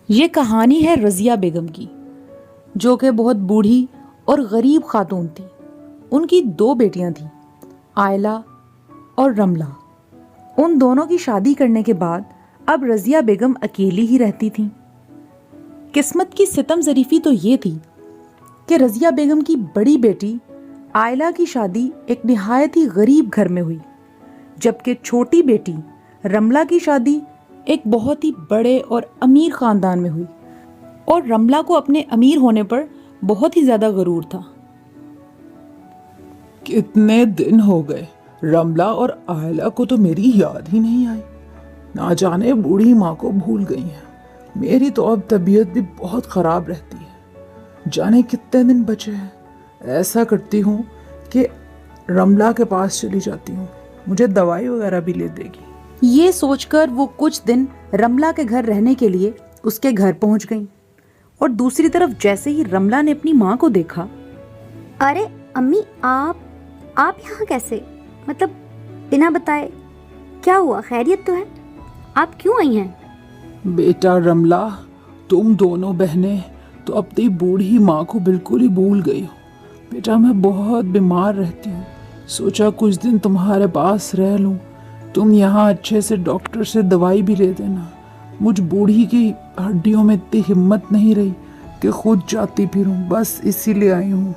ये कहानी है रज़िया बेगम की, जो कि बहुत बूढ़ी और गरीब खातून थी। उनकी 2 बेटियां थीं, आयला और रमला। उन दोनों की शादी करने के बाद अब रज़िया बेगम अकेली ही रहती थीं। किस्मत की सितम ज़रीफ़ी तो ये थी कि रज़िया बेगम की बड़ी बेटी आयला की शादी एक निहायत ही गरीब घर में हुई, जबकि छोटी बेटी रमला की शादी एक बहुत ही बड़े और अमीर ख़ानदान में हुई। और रमला को अपने अमीर होने पर बहुत ही ज़्यादा गरूर था। कितने दिन हो गए, रमला और आयला को तो मेरी याद ही नहीं आई। ना जाने बूढ़ी माँ को भूल गई हैं। मेरी तो अब तबीयत भी बहुत ख़राब रहती है। जाने कितने दिन बचे हैं। ऐसा करती हूँ कि रमला के पास चली जाती हूँ, मुझे दवाई वगैरह भी ले देगी। ये सोचकर वो कुछ दिन रमला के घर रहने के लिए उसके घर पहुंच गईं। और दूसरी तरफ जैसे ही रमला ने अपनी माँ को देखा, अरे अम्मी, आप यहाँ कैसे? मतलब बिना बताए? क्या हुआ, खैरियत तो है? आप क्यों आई हैं? बेटा रमला, तुम दोनों बहनें तो अपनी बूढ़ी माँ को बिल्कुल ही भूल गई हो। बेटा मैं बहुत बीमार रहती हूँ, सोचा कुछ दिन तुम्हारे पास रह लूँ। तुम यहाँ अच्छे से डॉक्टर से दवाई भी ले देना। मुझ बूढ़ी की हड्डियों में इतनी हिम्मत नहीं रही कि खुद जाती फिरूं, बस इसीलिए आई हूँ।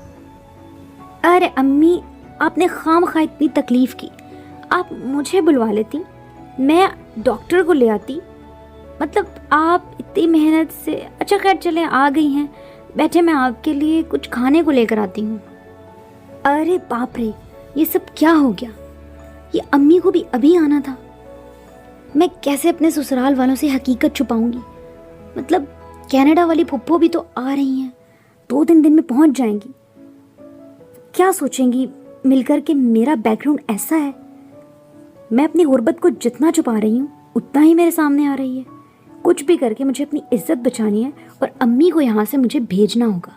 अरे अम्मी, आपने खामखा इतनी तकलीफ की, आप मुझे बुलवा लेती, मैं डॉक्टर को ले आती। मतलब आप इतनी मेहनत से, अच्छा खैर चले आ गई हैं, बैठे मैं आपके लिए कुछ खाने को लेकर आती हूँ। अरे बाप रे, ये सब क्या हो गया? ये अम्मी को भी अभी आना था। मैं कैसे अपने ससुराल वालों से हकीकत छुपाऊंगी? मतलब कनाडा वाली फुप्पो भी तो आ रही हैं, 2-3 दिन में पहुंच जाएंगी। क्या सोचेंगी मिलकर के मेरा बैकग्राउंड ऐसा है? मैं अपनी गुर्बत को जितना छुपा रही हूँ उतना ही मेरे सामने आ रही है। कुछ भी करके मुझे अपनी इज्जत बचानी है और अम्मी को यहाँ से मुझे भेजना होगा।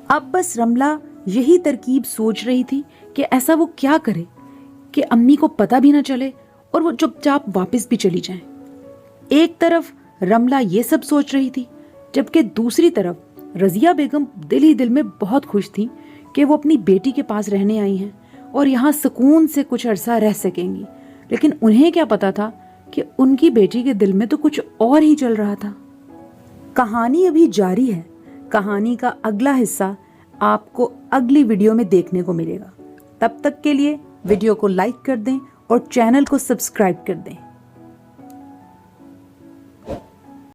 अब बस रमला यही तरकीब सोच रही थी कि ऐसा वो क्या करे कि अम्मी को पता भी ना चले और वो चुपचाप वापस भी चली जाए। एक तरफ रमला ये सब सोच रही थी, जबकि दूसरी तरफ रज़िया बेगम दिल ही दिल में बहुत खुश थी कि वो अपनी बेटी के पास रहने आई हैं और यहाँ सुकून से कुछ अरसा रह सकेंगी। लेकिन उन्हें क्या पता था कि उनकी बेटी के दिल में तो कुछ और ही चल रहा था। कहानी अभी जारी है। कहानी का अगला हिस्सा आपको अगली वीडियो में देखने को मिलेगा। तब तक के लिए वीडियो को लाइक कर दें और चैनल को सब्सक्राइब कर दें।